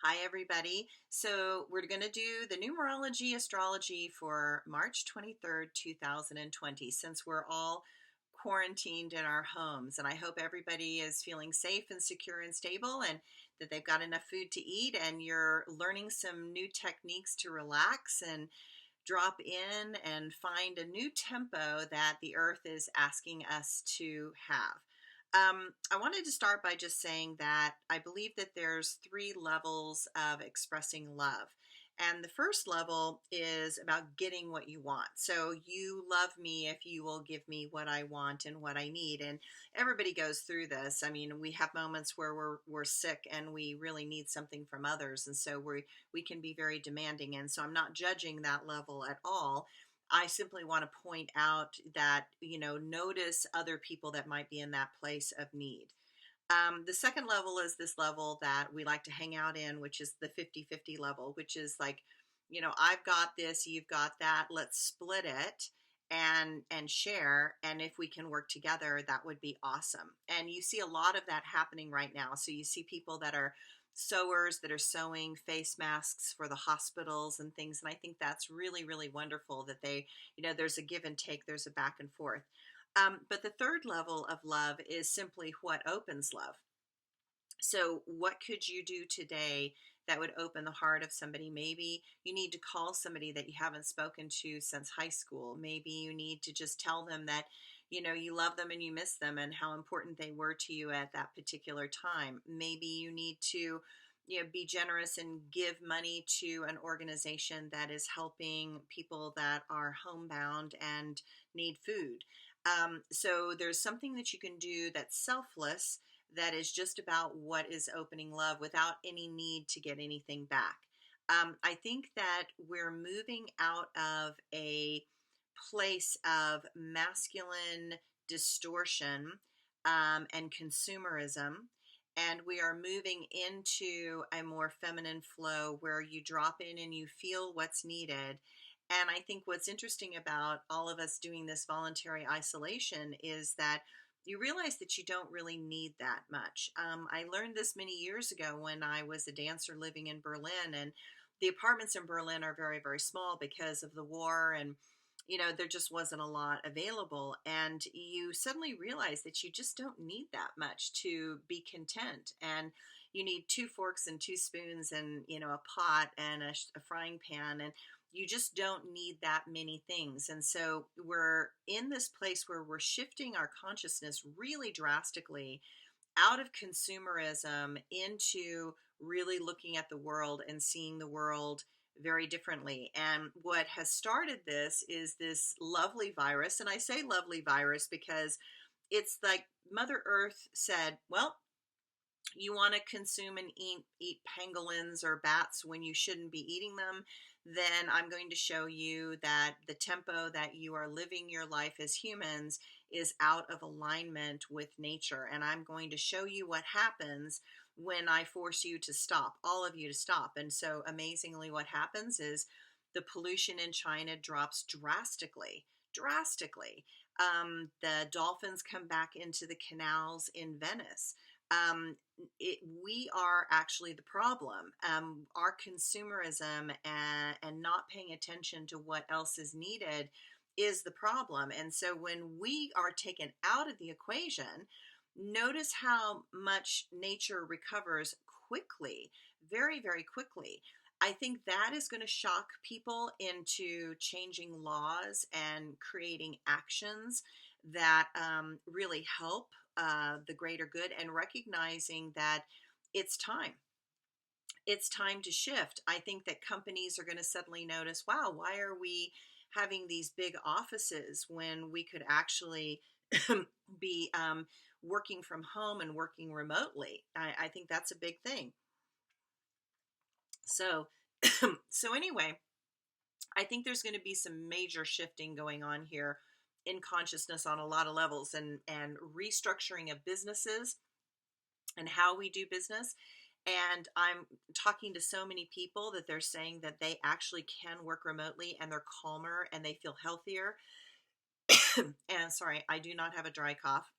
Hi, everybody. So, we're going to do the Numerology Astrology for March 23rd, 2020, since we're all quarantined in our homes. And I hope everybody is feeling safe and secure and stable and that they've got enough food to eat and you're learning some new techniques to relax and drop in and find a new tempo that the earth is asking us to have. I wanted to start by just saying that I believe that there's three levels of expressing love. And the first level is about getting what you want. So you love me if you will give me what I want and what I need. And everybody goes through this. I mean, we have moments where we're sick and we really need something from others. And so we can be very demanding. And so I'm not judging that level at all. I simply want to point out that, notice other people that might be in that place of need. The second level is this level that we like to hang out in, which is the 50-50 level, which is like, I've got this, you've got that, let's split it and share. And if we can work together, that would be awesome. And you see a lot of that happening right now. So you see people that are sewers that are sewing face masks for the hospitals and things. And I think that's really, really wonderful that there's a give and take, there's a back and forth. But the third level of love is simply what opens love. So, what could you do today that would open the heart of somebody? Maybe you need to call somebody that you haven't spoken to since high school. Maybe you need to just tell them that, you love them and you miss them and how important they were to you at that particular time. Maybe you need to, be generous and give money to an organization that is helping people that are homebound and need food. So, there's something that you can do that's selfless that is just about what is opening love without any need to get anything back. I think that we're moving out of a place of masculine distortion and consumerism, and we are moving into a more feminine flow where you drop in and you feel what's needed. And I think what's interesting about all of us doing this voluntary isolation is that you realize that you don't really need that much. I learned this many years ago when I was a dancer living in Berlin, and the apartments in Berlin are very, very small because of the war, and there just wasn't a lot available. And you suddenly realize that you just don't need that much to be content. And you need two forks and two spoons, and a pot and a frying pan, and you just don't need that many things. And so we're in this place where we're shifting our consciousness really drastically out of consumerism into really looking at the world and seeing the world very differently. And what has started this is this lovely virus. And I say lovely virus because it's like Mother Earth said, well, you want to consume and eat pangolins or bats when you shouldn't be eating them, then I'm going to show you that the tempo that you are living your life as humans is out of alignment with nature. And I'm going to show you what happens when I force you to stop, all of you to stop. And so amazingly, what happens is the pollution in China drops drastically, drastically. The dolphins come back into the canals in Venice. We are actually the problem. Our consumerism and not paying attention to what else is needed is the problem. And so when we are taken out of the equation, notice how much nature recovers quickly, very, very quickly. I think that is going to shock people into changing laws and creating actions that really help the greater good, and recognizing that it's time. It's time to shift. I think that companies are going to suddenly notice, wow, why are we having these big offices when we could actually be working from home and working remotely? I think that's a big thing. So, so anyway, I think there's going to be some major shifting going on here in consciousness on a lot of levels, and restructuring of businesses and how we do business. And I'm talking to so many people that they're saying that they actually can work remotely and they're calmer and they feel healthier. And sorry, I do not have a dry cough.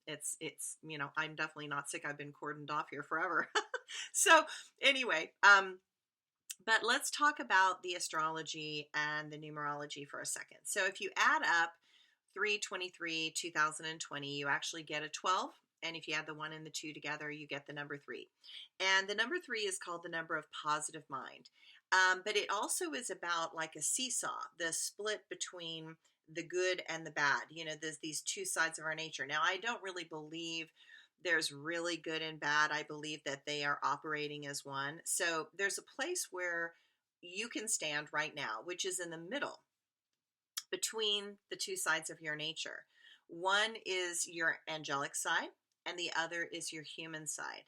It's I'm definitely not sick. I've been cordoned off here forever. So anyway, but let's talk about the astrology and the numerology for a second. So if you add up 323 2020, you actually get a 12. And if you add the 1 and the 2 together, you get the number 3. And the number 3 is called the number of positive mind. But it also is about like a seesaw, the split between the good and the bad. You know, there's these two sides of our nature. Now, I don't really believe there's really good and bad. I believe that they are operating as one. So there's a place where you can stand right now, which is in the middle between the two sides of your nature. One is your angelic side, and the other is your human side.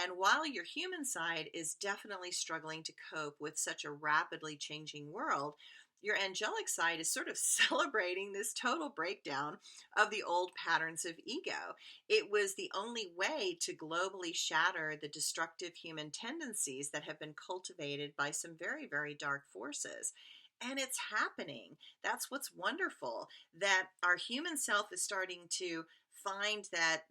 And while your human side is definitely struggling to cope with such a rapidly changing world, your angelic side is sort of celebrating this total breakdown of the old patterns of ego. It was the only way to globally shatter the destructive human tendencies that have been cultivated by some very, very dark forces. And it's happening. That's what's wonderful, that our human self is starting to find that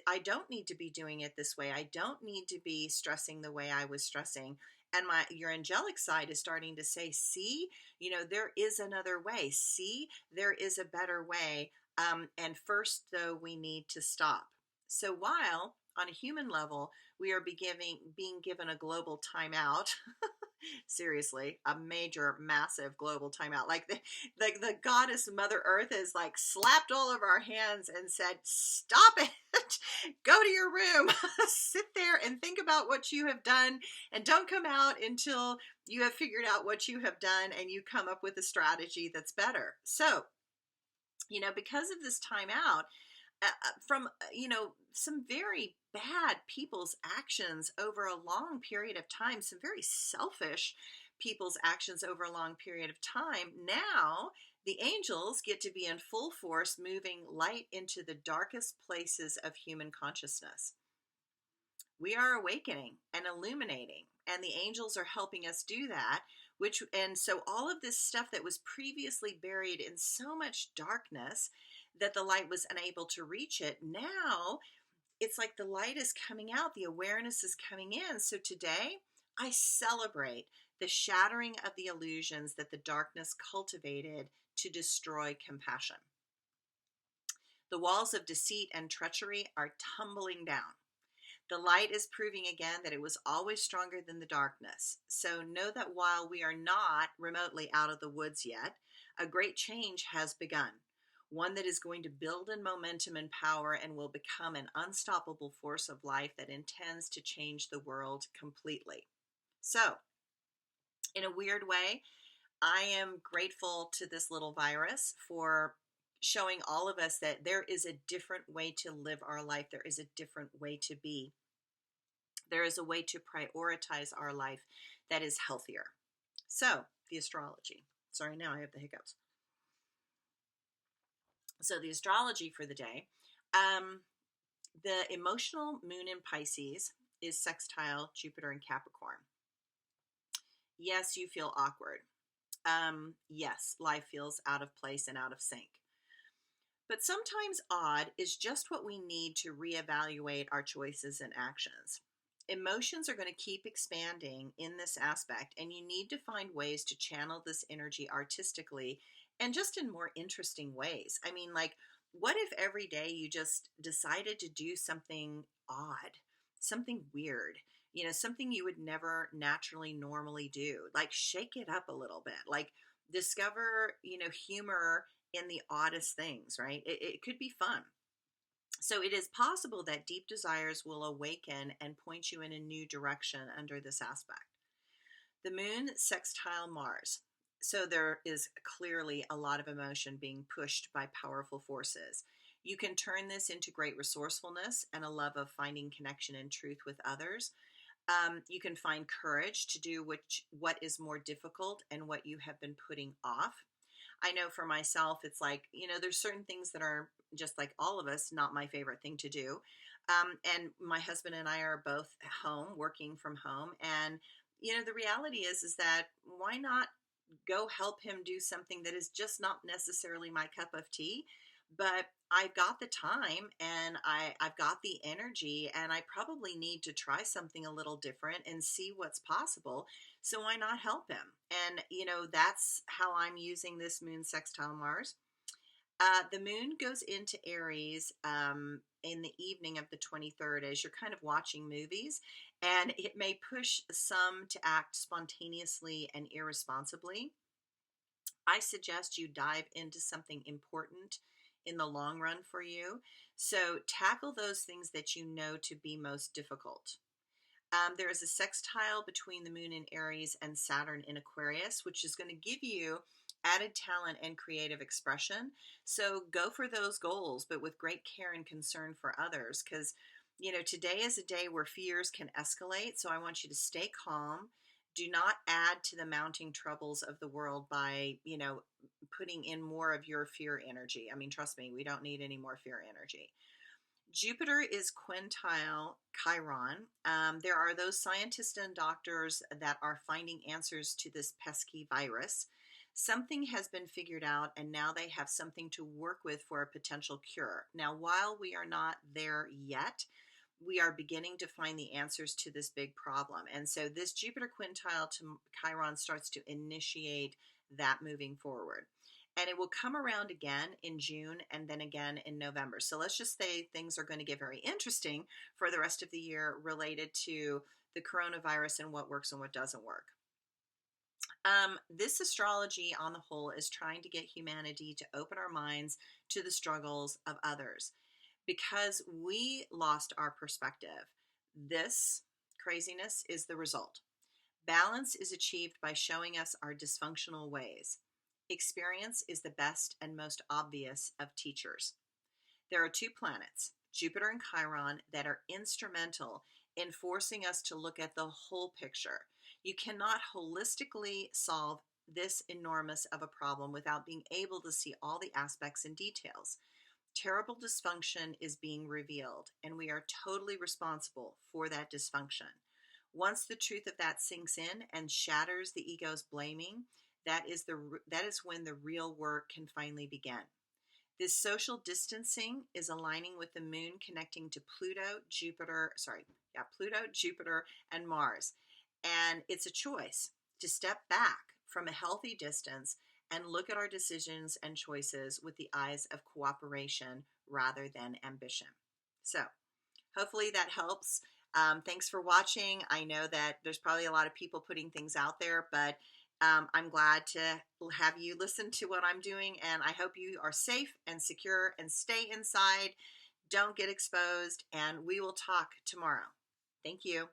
I don't need to be doing it this way. I don't need to be stressing the way I was stressing. And your angelic side is starting to say, see, you know, there is another way. See, there is a better way. And first, though, we need to stop. So while on a human level, we are being given a global timeout, seriously, a major, massive global timeout. Like the goddess Mother Earth has like slapped all of our hands and said, stop it, go to your room, sit there and think about what you have done, and don't come out until you have figured out what you have done and you come up with a strategy that's better. So, you know, because of this timeout, from, you know, some very bad people's actions over a long period of time, some very selfish people's actions over a long period of time, now the angels get to be in full force, moving light into the darkest places of human consciousness. We are awakening and illuminating, and the angels are helping us do that. And so all of this stuff that was previously buried in so much darkness that the light was unable to reach it, now it's like the light is coming out, the awareness is coming in. So today I celebrate the shattering of the illusions that the darkness cultivated to destroy compassion. The walls of deceit and treachery are tumbling down. The light is proving again that it was always stronger than the darkness. So know that while we are not remotely out of the woods yet, a great change has begun. One that is going to build in momentum and power and will become an unstoppable force of life that intends to change the world completely. So, in a weird way, I am grateful to this little virus for showing all of us that there is a different way to live our life. There is a different way to be. There is a way to prioritize our life that is healthier. So, the astrology. Sorry, now I have the hiccups. So the astrology for the day, the emotional moon in Pisces is sextile Jupiter in Capricorn. Yes, you feel awkward. Yes, life feels out of place and out of sync. But sometimes odd is just what we need to reevaluate our choices and actions. Emotions are going to keep expanding in this aspect, and you need to find ways to channel this energy artistically and just in more interesting ways. I mean, like, what if every day you just decided to do something odd, something weird, you know, something you would never naturally normally do? Like, shake it up a little bit, like, discover, you know, humor in the oddest things, right? It could be fun. So it is possible that deep desires will awaken and point you in a new direction under this aspect. The moon sextile Mars. So there is clearly a lot of emotion being pushed by powerful forces. You can turn this into great resourcefulness and a love of finding connection and truth with others. You can find courage to do what is more difficult and what you have been putting off. I know for myself, it's like, you know, there's certain things that are just like all of us, not my favorite thing to do. And my husband and I are both home, working from home. And, you know, the reality is that why not go help him do something that is just not necessarily my cup of tea, but I've got the time and I've got the energy, and I probably need to try something a little different and see what's possible. So why not help him? And, that's how I'm using this moon sextile Mars. The moon goes into Aries in the evening of the 23rd as you're kind of watching movies, and it may push some to act spontaneously and irresponsibly. I suggest you dive into something important in the long run for you. So tackle those things that you know to be most difficult. There is a sextile between the moon in Aries and Saturn in Aquarius, which is going to give you added talent and creative expression. So go for those goals, but with great care and concern for others, because today is a day where fears can escalate. So I want you to stay calm. Do not add to the mounting troubles of the world by, putting in more of your fear energy. I mean, trust me, we don't need any more fear energy. Jupiter is quintile Chiron. There are those scientists and doctors that are finding answers to this pesky virus. Something has been figured out, and now they have something to work with for a potential cure. Now, while we are not there yet, we are beginning to find the answers to this big problem. And so this Jupiter quintile to Chiron starts to initiate that moving forward. And it will come around again in June and then again in November. So let's just say things are going to get very interesting for the rest of the year related to the coronavirus and what works and what doesn't work. This astrology on the whole is trying to get humanity to open our minds to the struggles of others, because we lost our perspective. This craziness is the result. Balance is achieved by showing us our dysfunctional ways. Experience is the best and most obvious of teachers. There are two planets, Jupiter and Chiron, that are instrumental in forcing us to look at the whole picture. You cannot holistically solve this enormous of a problem without being able to see all the aspects and details. Terrible dysfunction is being revealed, and we are totally responsible for that dysfunction. Once the truth of that sinks in and shatters the ego's blaming, that is when the real work can finally begin. This social distancing is aligning with the moon connecting to Pluto, Jupiter, and Mars. And it's a choice to step back from a healthy distance and look at our decisions and choices with the eyes of cooperation rather than ambition. So hopefully that helps. Thanks for watching. I know that there's probably a lot of people putting things out there, but I'm glad to have you listen to what I'm doing, and I hope you are safe and secure and stay inside. Don't get exposed, and we will talk tomorrow. Thank you.